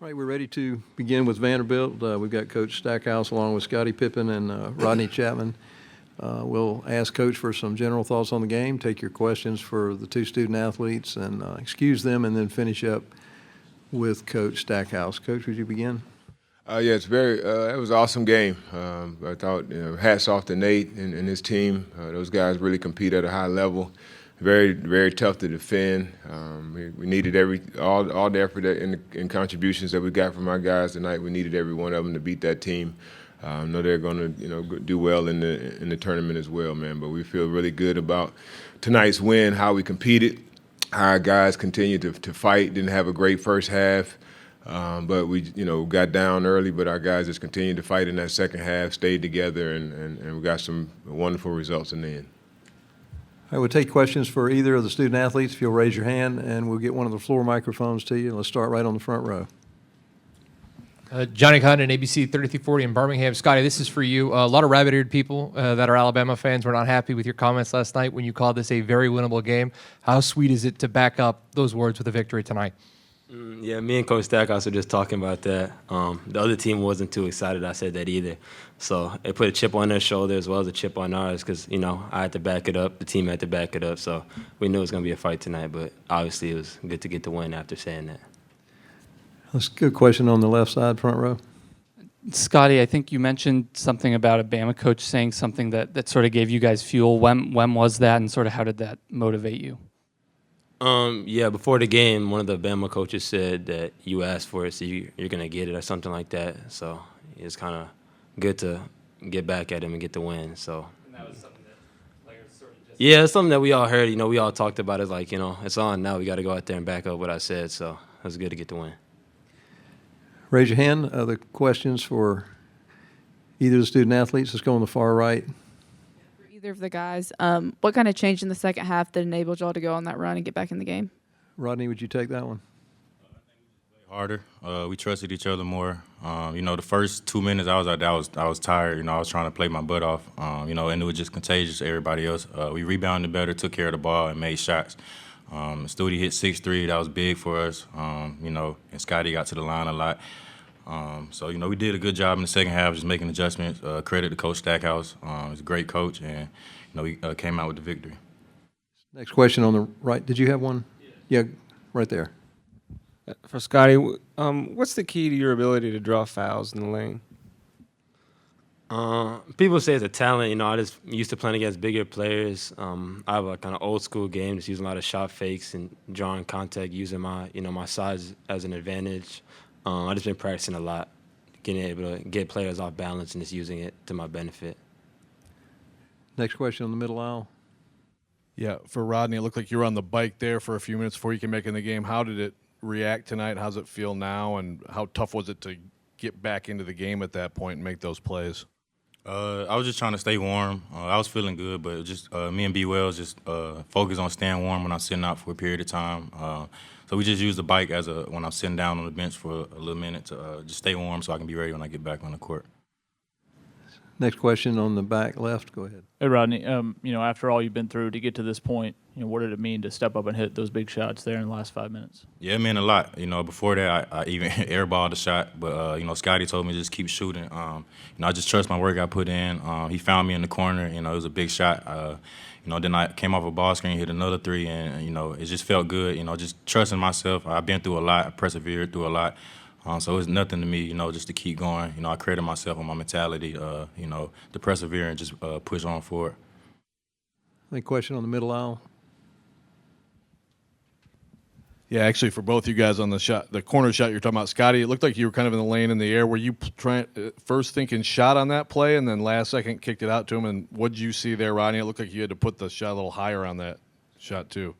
right, we're ready to begin with Vanderbilt. We've got Coach Stackhouse along with Scotty Pippen and Rodney Chatman. We'll ask Coach for some general thoughts on the game, take your questions for the two student athletes, and excuse them, and then finish up with Coach Stackhouse. Coach, would you begin? Yeah, it's it was an awesome game. I thought, hats off to Nate and his team. Those guys really compete at a high level. Very, very tough to defend. We needed all the effort and contributions that we got from our guys tonight. We needed every one of them to beat that team. I know they're going to do well in the tournament as well, man. But we feel really good about tonight's win, how we competed, how our guys continued to fight. Didn't have a great first half. But we, got down early, but our guys just continued to fight in that second half, stayed together, and we got some wonderful results in the end. I would take questions for either of the student athletes if you'll raise your hand, and we'll get one of the floor microphones to you. Let's start right on the front row. Johnny Condon, ABC 3340 in Birmingham. Scotty, this is for you. A lot of rabbit-eared people that are Alabama fans were not happy with your comments last night when you called this a very winnable game. How sweet is it to back up those words with a victory tonight? Yeah, me and Coach Stackhouse were just talking about that. The other team wasn't too excited I said that either. So it put a chip on their shoulder as well as a chip on ours because, I had to back it up. The team had to back it up. So we knew it was going to be a fight tonight, but obviously it was good to get the win after saying that. That's a good question on the left side, front row. Scotty, I think you mentioned something about a Bama coach saying something that sort of gave you guys fuel. When was that, and sort of how did that motivate you? Yeah, before the game, one of the Bama coaches said that you asked for it, so you're going to get it or something like that. So it's kind of good to get back at him and get the win. So. And that was something that sort of just... Yeah, it's something that we all heard. We all talked about it like, it's on now. We got to go out there and back up what I said. So it was good to get the win. Raise your hand. Other questions for either of the student athletes? Let's go on the far right. Either of the guys, what kind of changed in the second half that enabled y'all to go on that run and get back in the game? Rodney, would you take that one? Harder. We trusted each other more. The first 2 minutes I was out there, I was tired. I was trying to play my butt off. And it was just contagious to everybody else. We rebounded better, took care of the ball, and made shots. Studi hit 6-3. That was big for us. And Scotty got to the line a lot. So we did a good job in the second half, just making adjustments. Credit to Coach Stackhouse. He's a great coach, and we came out with the victory. Next question on the right. Did you have one? Yeah, right there. For Scotty, what's the key to your ability to draw fouls in the lane? People say it's a talent. I just used to playing against bigger players. I have a kind of old school game, just using a lot of shot fakes and drawing contact, using my my size as an advantage. I've just been practicing a lot, getting able to get players off balance and just using it to my benefit. Next question on the middle aisle. Yeah, for Rodney, it looked like you were on the bike there for a few minutes before you came back in the game. How did it react tonight? How's it feel now? And how tough was it to get back into the game at that point and make those plays? I was just trying to stay warm. I was feeling good, but just me and B. Wells just focus on staying warm when I'm sitting out for a period of time. So we just use the bike when I'm sitting down on the bench for a little minute to just stay warm so I can be ready when I get back on the court. Next question on the back left. Go ahead. Hey, Rodney, after all you've been through to get to this point, what did it mean to step up and hit those big shots there in the last 5 minutes? Yeah, it meant a lot. Before that, I even airballed the shot, but, Scotty told me to just keep shooting. I just trust my work I put in. He found me in the corner. It was a big shot. Then I came off a ball screen, hit another three, and, it just felt good, just trusting myself. I've been through a lot. I persevered through a lot. So it's nothing to me, just to keep going. I credit myself on my mentality, to persevere and just push on forward. Any question on the middle aisle? Yeah, actually, for both you guys on the corner shot you're talking about, Scotty, it looked like you were kind of in the lane in the air. Were you first thinking shot on that play and then last second kicked it out to him? And what did you see there, Rodney? It looked like you had to put the shot a little higher on that shot too.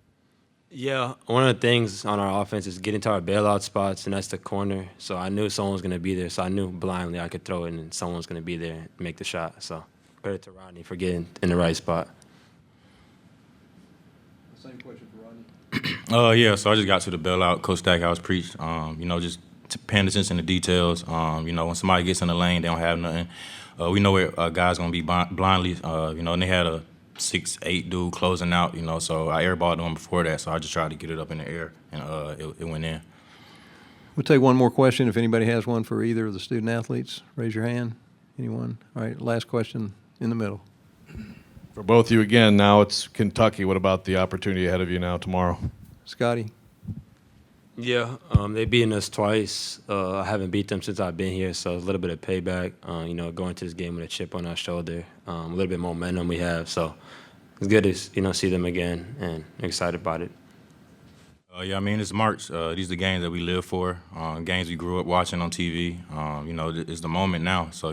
Yeah, one of the things on our offense is getting to our bailout spots, and that's the corner. So I knew someone was going to be there, so I knew blindly I could throw it, and someone was going to be there and make the shot. So credit to Rodney for getting in the right spot. Same question for Rodney. Yeah, so I just got to the bailout. Coach Stackhouse preached, just paying attention to details. When somebody gets in the lane, they don't have nothing. We know where a guy's going to be blindly, and they had a 6'8" dude closing out, so I airballed him before that, so I just tried to get it up in the air, and it went in. We'll take one more question. If anybody has one for either of the student athletes, raise your hand. Anyone? All right, last question in the middle. For both of you again, now it's Kentucky. What about the opportunity ahead of you now tomorrow? Scotty? Yeah, they've beaten us twice. I haven't beat them since I've been here, so a little bit of payback. Going to this game with a chip on our shoulder, a little bit of momentum we have. So it's good to see them again, and excited about it. Yeah, I mean, it's March. These are the games that we live for, games we grew up watching on TV. It's the moment now. So,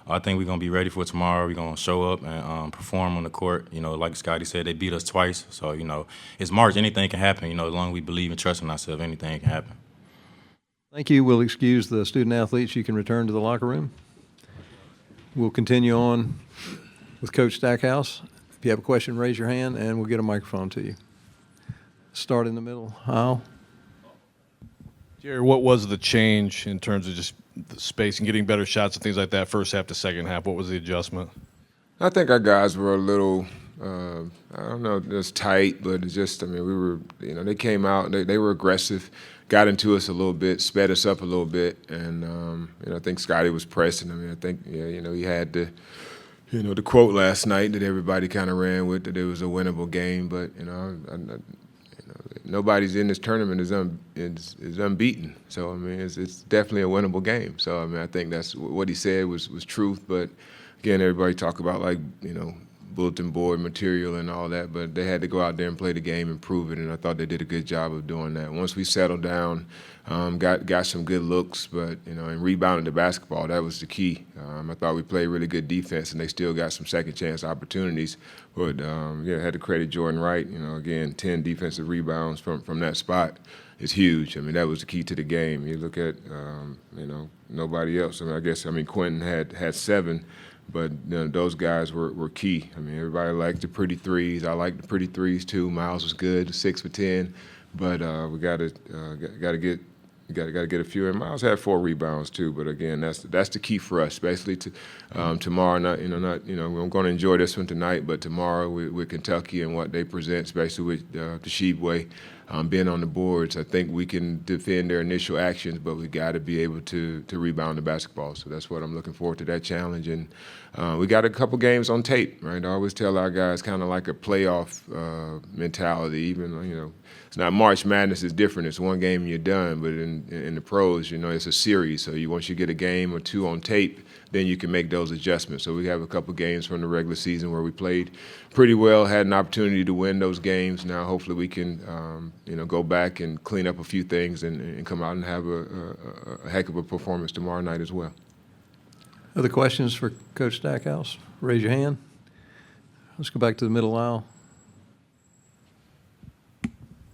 I think we're going to be ready for tomorrow. We're going to show up and perform on the court. Like Scotty said, they beat us twice. So, it's March. Anything can happen. As long as we believe and trust in ourselves, anything can happen. Thank you. We'll excuse the student athletes. You can return to the locker room. We'll continue on with Coach Stackhouse. If you have a question, raise your hand, and we'll get a microphone to you. Start in the middle. Al? Jerry, what was the change in terms of just the space and getting better shots and things like that first half to second half? What was the adjustment? I think our guys were a little, I don't know, just tight, but it's just, we were, they came out, they were aggressive, got into us a little bit, sped us up a little bit, and, I think Scotty was pressing. I think, he had the quote last night that everybody kind of ran with, that it was a winnable game, but, nobody's in this tournament is unbeaten. So, it's definitely a winnable game. So, I think that's what he said was truth. But, again, everybody talk about, bulletin board material and all that, but they had to go out there and play the game and prove it, and I thought they did a good job of doing that. Once we settled down, got some good looks, but, and rebounded the basketball, that was the key. I thought we played really good defense, and they still got some second-chance opportunities. But, had to credit Jordan Wright. Again, 10 defensive rebounds from that spot is huge. that was the key to the game. You look at, nobody else. Quentin had 7. But those guys were key. Everybody liked the pretty threes. I liked the pretty threes too. Miles was good, 6 for 10. But we got to get a few. And Miles had 4 rebounds too. But again, that's the key for us. Basically, tomorrow, we're going to enjoy this one tonight. But tomorrow with Kentucky and what they present, especially with the Shebway being on the boards, I think we can defend their initial actions, but we got to be able to rebound the basketball. So that's what I'm looking forward to, that challenge. And we got a couple games on tape, right? I always tell our guys kind of like a playoff mentality. Even it's not March Madness is different. It's one game and you're done. But in the pros, it's a series. So once you get a game or 2 on tape, then you can make those adjustments. So we have a couple games from the regular season where we played pretty well, had an opportunity to win those games. Now hopefully we can, go back and clean up a few things and come out and have a heck of a performance tomorrow night as well. Other questions for Coach Stackhouse? Raise your hand. Let's go back to the middle aisle.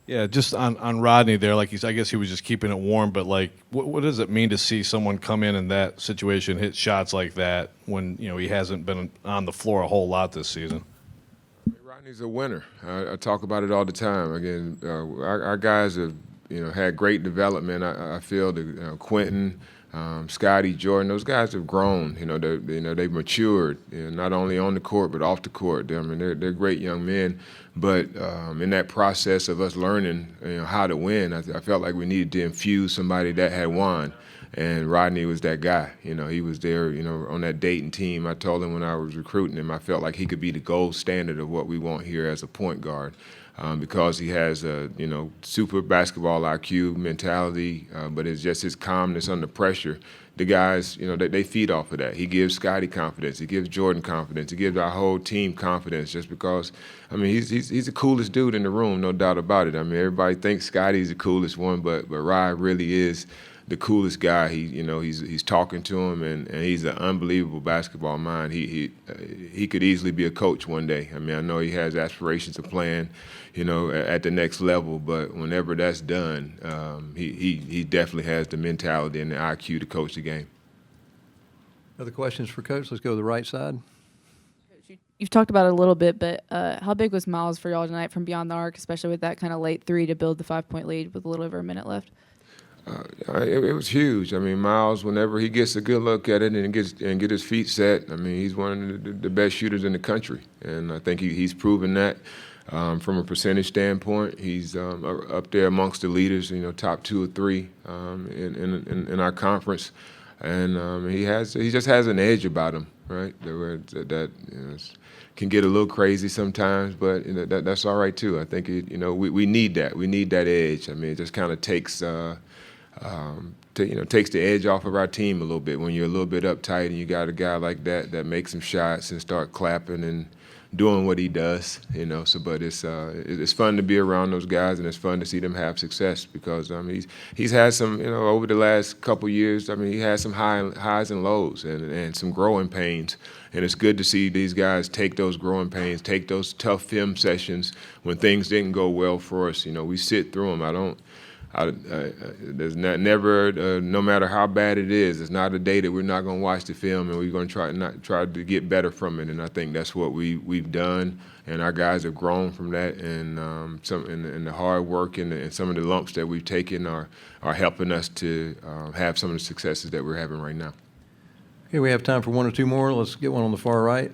Yeah, just on Rodney there, I guess he was just keeping it warm, but what does it mean to see someone come in that situation, hit shots like that when he hasn't been on the floor a whole lot this season? Rodney's a winner. I talk about it all the time. Again, our guys have had great development. I feel that Quentin, Scotty, Jordan, those guys have grown. They've matured. Not only on the court but off the court. They're great young men. But in that process of us learning, how to win, I felt like we needed to infuse somebody that had won. And Rodney was that guy. He was there, on that Dayton team. I told him when I was recruiting him, I felt like he could be the gold standard of what we want here as a point guard. Because he has a super basketball IQ mentality, but it's just his calmness under pressure. The guys, they feed off of that. He gives Scotty confidence. He gives Jordan confidence. He gives our whole team confidence. Just because, he's the coolest dude in the room, no doubt about it. Everybody thinks Scotty's the coolest one, but Rod really is the coolest guy. He's talking to him, and he's an unbelievable basketball mind. He could easily be a coach one day. I know he has aspirations of playing, at the next level. But whenever that's done, he definitely has the mentality and the IQ to coach the game. Other questions for Coach? Let's go to the right side. You've talked about it a little bit, but how big was Miles for y'all tonight from beyond the arc, especially with that kind of late 3 to build the 5-point lead with a little over a minute left? It was huge. Miles, whenever he gets a good look at it and get his feet set, he's one of the best shooters in the country, and I think he's proven that. From a percentage standpoint, he's up there amongst the leaders, top 2 or 3 in our conference. And he just has an edge about him, right? That can get a little crazy sometimes, but that's all right too. I think we need that. We need that edge. I mean, it just kind of takes takes the edge off of our team a little bit when you're a little bit uptight and you got a guy like that makes some shots and start clapping and doing what he does. But it's fun to be around those guys, and it's fun to see them have success because he's had some over the last couple years. I mean, he had some highs and lows and some growing pains, and it's good to see these guys take those growing pains, take those tough film sessions when things didn't go well for us. We sit through them. There's never, no matter how bad it is, it's not a day that we're not going to watch the film and we're going to try to get better from it. And I think that's what we've done, and our guys have grown from that. And and the hard work and some of the lumps that we've taken are helping us to have some of the successes that we're having right now. Okay, we have time for 1 or 2 more. Let's get one on the far right.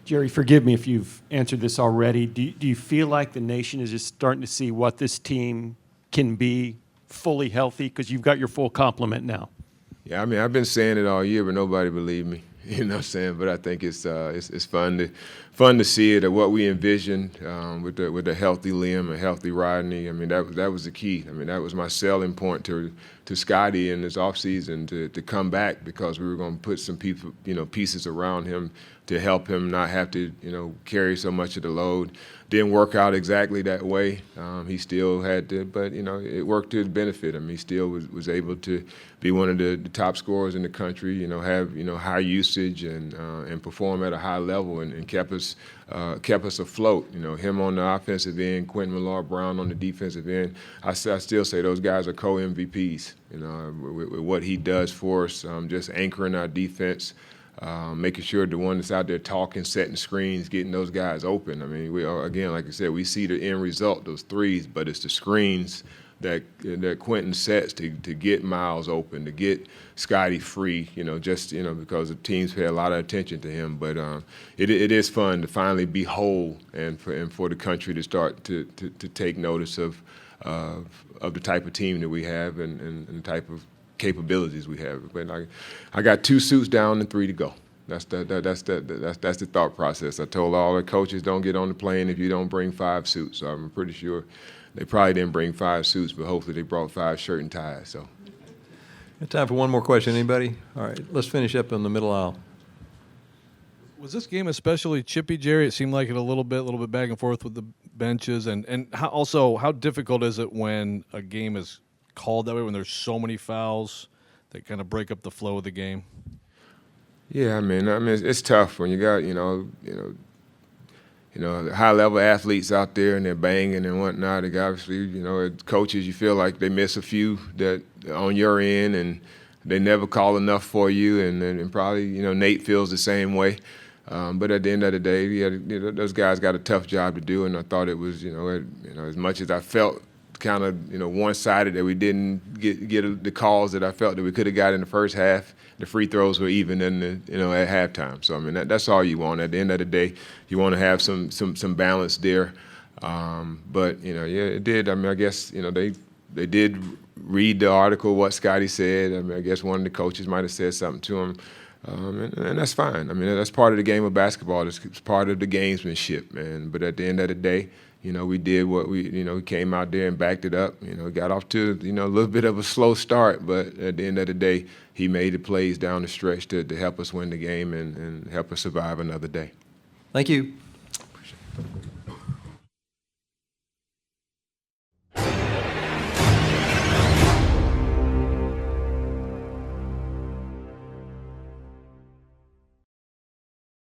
Jerry, forgive me if you've answered this already. Do you feel like the nation is just starting to see what this team can be fully healthy, because you've got your full complement now? Yeah, I mean, I've been saying it all year, but nobody believed me. You know what I'm saying? But I think it's fun to see it, what we envisioned with a healthy Liam, a healthy Rodney. I mean, that was the key. I mean, that was my selling point to Scotty in this offseason to come back, because we were going to put some people, pieces around him to help him not have to, carry so much of the load. Didn't work out exactly that way. He still had to, but it worked to his benefit. I mean, he still was able to be one of the top scorers in the country. Have high usage and perform at a high level, and kept us afloat. Him on the offensive end, Quentin Millard-Brown on the defensive end. I still say those guys are co-MVPs. With what he does for us, just anchoring our defense. Making sure the one that's out there talking, setting screens, getting those guys open. I mean, we are, again, like I said, we see the end result, those threes, but it's the screens that Quentin sets to get Miles open, to get Scotty free. Because the teams pay a lot of attention to him. But it is fun to finally be whole, and for the country to start to take notice of the type of team that we have and the type of capabilities we have. But I got 2 suits down and 3 to go. That's the thought process. I told all the coaches, don't get on the plane if you don't bring 5 suits. So I'm pretty sure they probably didn't bring 5 suits, but hopefully they brought 5 shirt and ties. So. Got time for one more question. Anybody? All right, let's finish up in the middle aisle. Was this game especially chippy, Jerry? It seemed like it a little bit back and forth with the benches, and how difficult is it when a game is called that way, when there's so many fouls that kind of break up the flow of the game? Yeah, I mean, it's tough when you got high-level athletes out there and they're banging and whatnot. And obviously, as coaches, you feel like they miss a few that on your end, and they never call enough for you, and probably Nate feels the same way. But at the end of the day, those guys got a tough job to do, and I thought it was as much as I felt kind of one-sided that we didn't get the calls that I felt that we could have got in the first half. The free throws were even in at halftime. So I mean that's all you want. At the end of the day, you want to have some balance there. But it did. I mean, I guess they did read the article, what Scotty said. I mean, I guess one of the coaches might have said something to him. And that's fine. I mean, that's part of the game of basketball. It's part of the gamesmanship, man. But at the end of the day, we did what we came out there and backed it up. Got off to, a little bit of a slow start, but at the end of the day, he made the plays down the stretch to help us win the game and help us survive another day. Thank you.